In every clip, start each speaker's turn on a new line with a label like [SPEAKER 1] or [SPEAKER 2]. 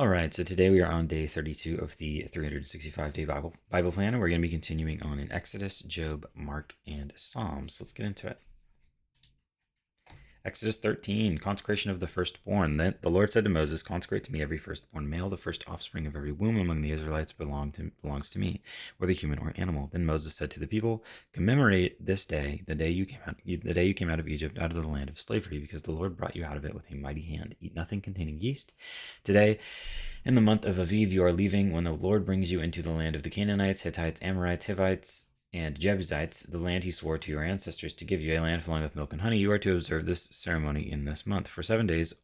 [SPEAKER 1] All right, so today we are on day 32 of the 365-day Bible plan, and we're going to be continuing on in Exodus, Job, Mark, and Psalms. Let's get into it. Exodus 13, consecration of the firstborn. Then the Lord said to Moses, consecrate to me every firstborn male, the first offspring of every womb among the Israelites belongs to me, whether human or animal. Then Moses said to the people, commemorate this day, the day you came out of Egypt, out of the land of slavery, because the Lord brought you out of it with a mighty hand. Eat nothing containing yeast. Today, in the month of Aviv, you are leaving when the Lord brings you into the land of the Canaanites, Hittites, Amorites, Hivites, and Jebusites, the land he swore to your ancestors to give you, a land flowing with milk and honey. You are to observe this ceremony in this month. For 7 days,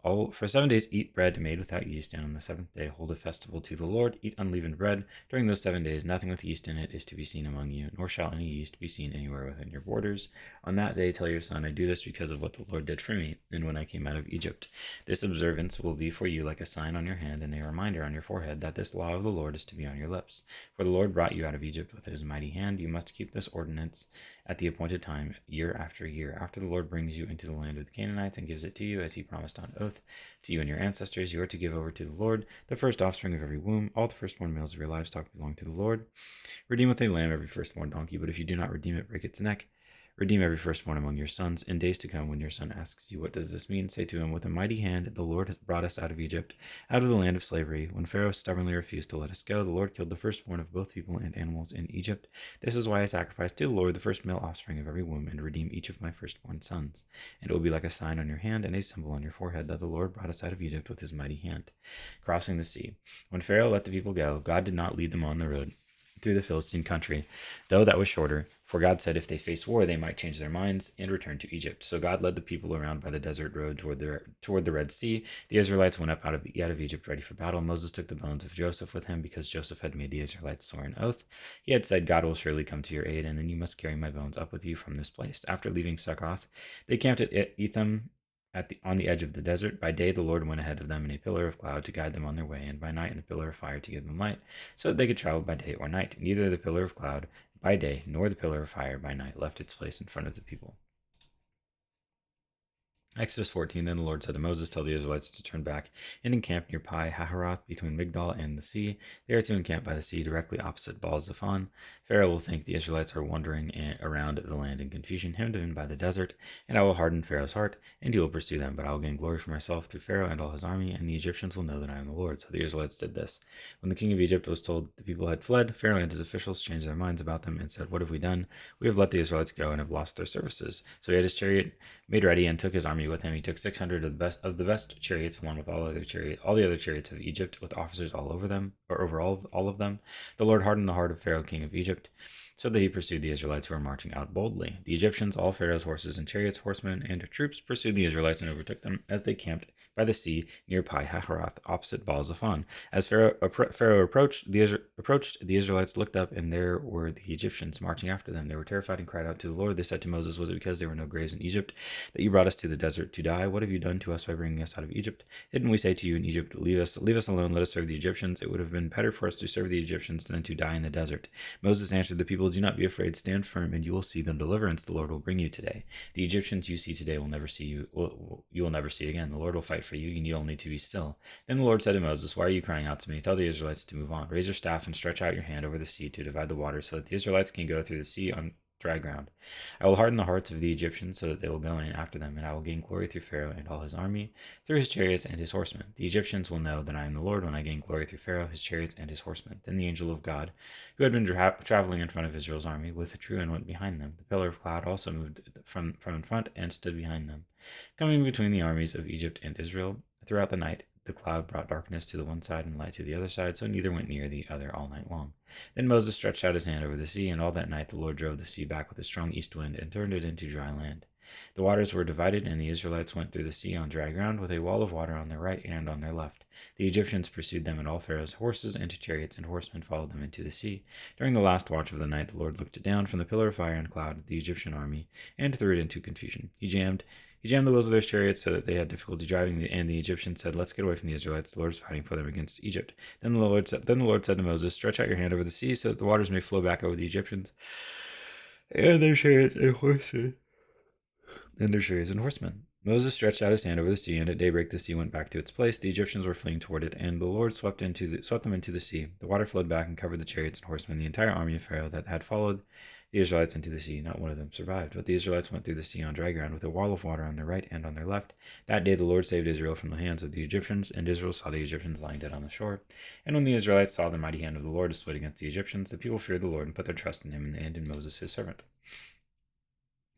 [SPEAKER 1] eat bread made without yeast, and on the seventh day hold a festival to the Lord. Eat unleavened bread. During those 7 days, nothing with yeast in it is to be seen among you, nor shall any yeast be seen anywhere within your borders. On that day, tell your son, I do this because of what the Lord did for me, and when I came out of Egypt. This observance will be for you like a sign on your hand and a reminder on your forehead that this law of the Lord is to be on your lips. For the Lord brought you out of Egypt with his mighty hand. You must keep this ordinance at the appointed time, year after year. After the Lord brings you into the land of the Canaanites and gives it to you, as he promised on oath to you and your ancestors, you are to give over to the Lord the first offspring of every womb. All the firstborn males of your livestock belong to the Lord. Redeem with a lamb every firstborn donkey, but if you do not redeem it, break its neck. Redeem every firstborn among your sons. In days to come, when your son asks you, what does this mean? Say to him, with a mighty hand, the Lord has brought us out of Egypt, out of the land of slavery. When Pharaoh stubbornly refused to let us go, the Lord killed the firstborn of both people and animals in Egypt. This is why I sacrifice to the Lord the first male offspring of every womb, and redeem each of my firstborn sons. And it will be like a sign on your hand and a symbol on your forehead that the Lord brought us out of Egypt with his mighty hand. Crossing the sea. When Pharaoh let the people go, God did not lead them on the road through the Philistine country, though that was shorter, for God said if they faced war, they might change their minds and return to Egypt. So God led the people around by the desert road toward the Red Sea. The Israelites went up out of Egypt ready for battle. Moses took the bones of Joseph with him because Joseph had made the Israelites swear an oath. He had said, God will surely come to your aid, and then you must carry my bones up with you from this place. After leaving Succoth, they camped at Etham on the edge of the desert. By day, the Lord went ahead of them in a pillar of cloud to guide them on their way, and by night in a pillar of fire to give them light, so that they could travel by day or night. Neither the pillar of cloud by day nor the pillar of fire by night left its place in front of the people. Exodus 14, then the Lord said to Moses, tell the Israelites to turn back and encamp near Pi Hahiroth between Migdal and the sea. They are to encamp by the sea directly opposite Baal Zephon. Pharaoh will think the Israelites are wandering around the land in confusion, hemmed in by the desert, and I will harden Pharaoh's heart, and he will pursue them. But I will gain glory for myself through Pharaoh and all his army, and the Egyptians will know that I am the Lord. So the Israelites did this. When the king of Egypt was told the people had fled, Pharaoh and his officials changed their minds about them and said, what have we done? We have let the Israelites go and have lost their services. So he had his chariot made ready and took his army with him. He took 600 of the best chariots, along with all the other chariots of Egypt, with officers all over them, or over all of them. The Lord hardened the heart of Pharaoh, king of Egypt, so that he pursued the Israelites who were marching out boldly. The Egyptians, all Pharaoh's horses and chariots, horsemen, and troops, pursued the Israelites and overtook them as they camped by the sea near Pi Hahiroth, opposite Baal Zephon. As Pharaoh approached, the Israelites looked up, and there were the Egyptians marching after them. They were terrified and cried out to the Lord. They said to Moses, was it because there were no graves in Egypt that you brought us to the desert to die? What have you done to us by bringing us out of Egypt? Didn't we say to you in Egypt, leave us alone, let us serve the Egyptians? It would have been better for us to serve the Egyptians than to die in the desert. Moses answered the people, do not be afraid, stand firm, and you will see the deliverance the Lord will bring you today. The Egyptians you see today will never see you will never see again. The Lord will fight for you, and you'll need to be still. Then the Lord said to Moses, why are you crying out to me? Tell the Israelites to move on. Raise your staff and stretch out your hand over the sea to divide the water, so that the Israelites can go through the sea on dry ground. I will harden the hearts of the Egyptians so that they will go in after them, and I will gain glory through Pharaoh and all his army, through his chariots and his horsemen. The Egyptians will know that I am the Lord when I gain glory through Pharaoh, his chariots, and his horsemen. Then the angel of God, who had been traveling in front of Israel's army, withdrew and went behind them. The pillar of cloud also moved from in front and stood behind them. Coming between the armies of Egypt and Israel, throughout the night, the cloud brought darkness to the one side and light to the other side, so neither went near the other all night long. Then Moses stretched out his hand over the sea, and all that night the Lord drove the sea back with a strong east wind and turned it into dry land. The waters were divided, and the Israelites went through the sea on dry ground with a wall of water on their right and on their left. The Egyptians pursued them, and all Pharaoh's horses and chariots and horsemen followed them into the sea. During the last watch of the night, the Lord looked down from the pillar of fire and cloud at the Egyptian army and threw it into confusion. He jammed the wheels of their chariots so that they had difficulty driving, and the Egyptians said, let's get away from the Israelites. The Lord is fighting for them against Egypt. Then the Lord said to Moses, stretch out your hand over the sea so that the waters may flow back over the Egyptians and their chariots and horses. And their chariots and horsemen. Moses stretched out his hand over the sea, and at daybreak the sea went back to its place. The Egyptians were fleeing toward it, and the Lord swept them into the sea. The water flowed back and covered the chariots and horsemen. The entire army of Pharaoh that had followed the Israelites into the sea, not one of them survived. But the Israelites went through the sea on dry ground, with a wall of water on their right and on their left. That day the Lord saved Israel from the hands of the Egyptians, and Israel saw the Egyptians lying dead on the shore. And when the Israelites saw the mighty hand of the Lord displayed against the Egyptians, the people feared the Lord and put their trust in him and in Moses his servant.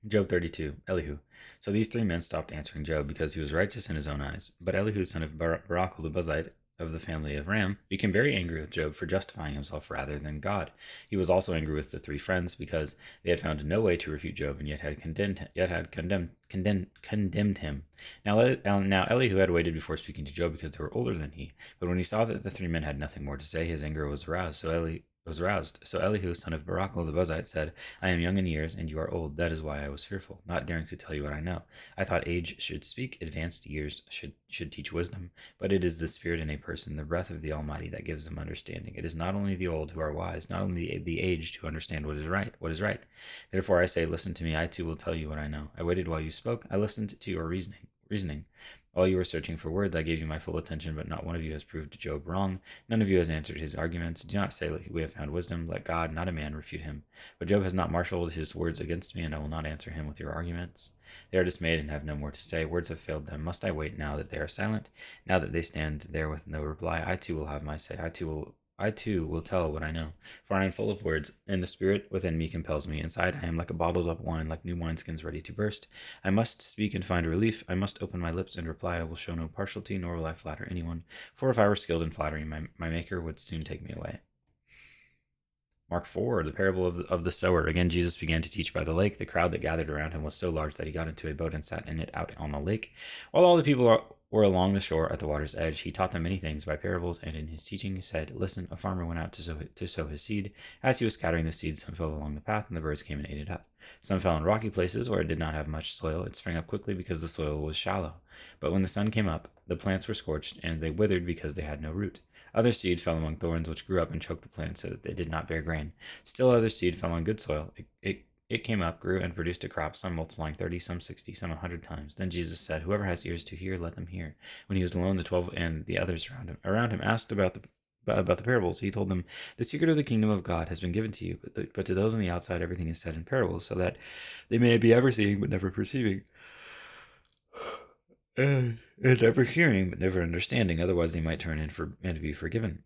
[SPEAKER 1] Job 32, Elihu. So these three men stopped answering Job because he was righteous in his own eyes. But Elihu, son of Barak the Buzite, of the family of Ram, became very angry with Job for justifying himself rather than God. He was also angry with the three friends because they had found no way to refute Job and yet had condemned him. Now Elihu had waited before speaking to Job because they were older than he. But when he saw that the three men had nothing more to say, his anger was aroused. So Elihu, son of Barakah the Buzite, said, I am young in years, and you are old. That is why I was fearful, not daring to tell you what I know. I thought age should speak, advanced years should teach wisdom. But it is the spirit in a person, the breath of the Almighty, that gives them understanding. It is not only the old who are wise, not only the aged who understand what is right. Therefore I say, listen to me, I too will tell you what I know. I waited while you spoke, I listened to your reasoning. While you were searching for words, I gave you my full attention, but not one of you has proved Job wrong. None of you has answered his arguments. Do not say we have found wisdom. Let God, not a man, refute him. But Job has not marshaled his words against me, and I will not answer him with your arguments. They are dismayed and have no more to say. Words have failed them. Must I wait now that they are silent? Now that they stand there with no reply, I too will have my say. I too will tell what I know, for I am full of words, and the spirit within me compels me. Inside I am like a bottled up wine, like new wineskins ready to burst. I must speak and find relief. I must open my lips and reply. I will show no partiality, nor will I flatter anyone. For if I were skilled in flattery, my Maker would soon take me away. Mark 4, the parable of the sower. Again, Jesus began to teach by the lake. The crowd that gathered around him was so large that he got into a boat and sat in it out on the lake. While all the people were along the shore at the water's edge, he taught them many things by parables, and in his teaching he said, Listen, a farmer went out to sow his seed. As he was scattering the seed, some fell along the path, and the birds came and ate it up. Some fell in rocky places where it did not have much soil. It sprang up quickly because the soil was shallow. But when the sun came up, the plants were scorched, and they withered because they had no root. Other seed fell among thorns, which grew up and choked the plants so that they did not bear grain. Still other seed fell on good soil. It came up, grew, and produced a crop, some multiplying 30, some 60, some 100 times. Then Jesus said, Whoever has ears to hear, let them hear. When he was alone, the 12 and the others around him asked about the parables. He told them, The secret of the kingdom of God has been given to you, but to those on the outside everything is said in parables, so that they may be ever seeing but never perceiving, and ever hearing but never understanding, otherwise they might turn and be forgiven.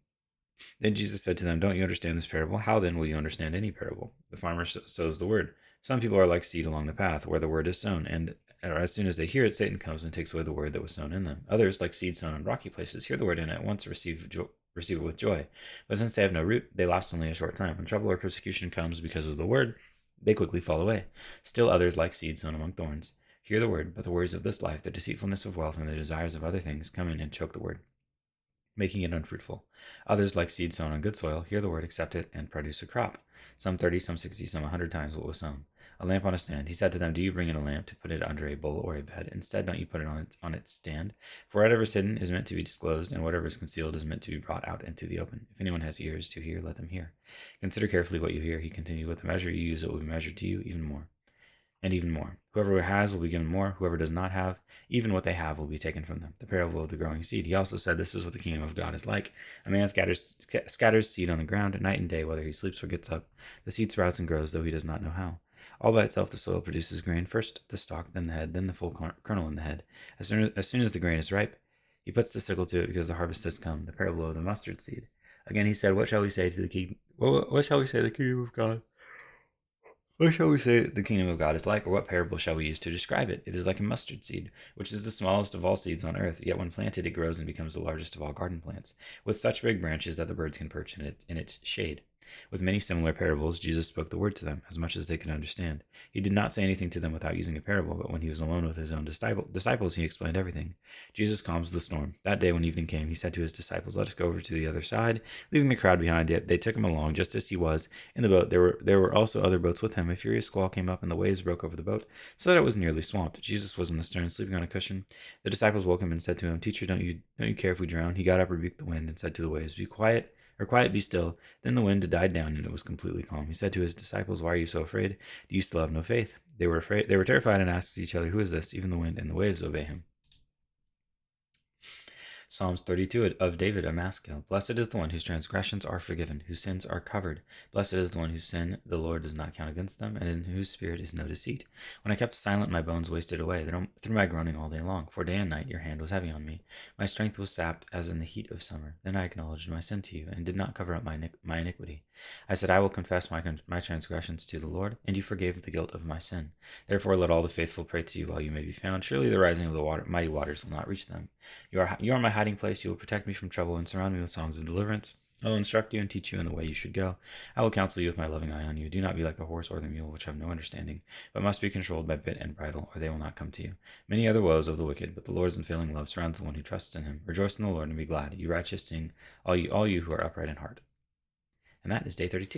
[SPEAKER 1] Then Jesus said to them, Don't you understand this parable? How then will you understand any parable? The farmer sows the word. Some people are like seed along the path, where the word is sown, and as soon as they hear it, Satan comes and takes away the word that was sown in them. Others, like seed sown on rocky places, hear the word and at once receive it with joy. But since they have no root, they last only a short time. When trouble or persecution comes because of the word, they quickly fall away. Still others, like seed sown among thorns, hear the word, but the worries of this life, the deceitfulness of wealth, and the desires of other things come in and choke the word, making it unfruitful. Others, like seed sown on good soil, hear the word, accept it, and produce a crop, some 30, some 60, some 100 times what was sown. A lamp on a stand. He said to them, Do you bring in a lamp to put it under a bowl or a bed? Instead, don't you put it on its stand? For whatever is hidden is meant to be disclosed, and whatever is concealed is meant to be brought out into the open. If anyone has ears to hear, let them hear. Consider carefully what you hear. He continued, With the measure you use, it will be measured to you even more. And even more. Whoever has will be given more. Whoever does not have, even what they have will be taken from them. The parable of the growing seed. He also said, This is what the kingdom of God is like. A man scatters seed on the ground night and day, whether he sleeps or gets up. The seed sprouts and grows, though he does not know how. All by itself the soil produces grain, first the stalk, then the head, then the full kernel in the head. As soon as the grain is ripe, he puts the sickle to it because the harvest has come. The parable of the mustard seed. Again he said, What shall we say to the king? What shall we say the kingdom of God? What shall we say the kingdom of God is like, or what parable shall we use to describe it? It is like a mustard seed, which is the smallest of all seeds on earth, yet when planted it grows and becomes the largest of all garden plants, with such big branches that the birds can perch in its shade. With many similar parables, Jesus spoke the word to them, as much as they could understand. He did not say anything to them without using a parable, but when he was alone with his own disciples, he explained everything. Jesus calms the storm. That day when evening came, he said to his disciples, Let us go over to the other side. Leaving the crowd behind, yet they took him along just as he was. In the boat, there were also other boats with him. A furious squall came up, and the waves broke over the boat, so that it was nearly swamped. Jesus was in the stern, sleeping on a cushion. The disciples woke him and said to him, Teacher, don't you care if we drown? He got up, rebuked the wind, and said to the waves, Quiet, be still. Then the wind died down, and it was completely calm. He said to his disciples, Why are you so afraid? Do you still have no faith? They were afraid. They were terrified and asked each other, "Who is this? Even the wind and the waves obey him." Psalms 32 of David, a maskil. Blessed is the one whose transgressions are forgiven, whose sins are covered. Blessed is the one whose sin the Lord does not count against them, and in whose spirit is no deceit. When I kept silent, my bones wasted away through my groaning all day long. For day and night your hand was heavy on me. My strength was sapped as in the heat of summer. Then I acknowledged my sin to you, and did not cover up my iniquity. I said, I will confess my transgressions to the Lord, and you forgave the guilt of my sin. Therefore let all the faithful pray to you while you may be found. Surely the rising of the mighty waters will not reach them. You are my hiding place. You will protect me from trouble and surround me with songs of deliverance. I will instruct you and teach you in the way you should go. I will counsel you with my loving eye on you. Do not be like the horse or the mule, which have no understanding, but must be controlled by bit and bridle, or they will not come to you. Many are the woes of the wicked, but the Lord's unfailing love surrounds the one who trusts in him. Rejoice in the Lord and be glad. You righteous sing, all you who are upright in heart. And that is day 32.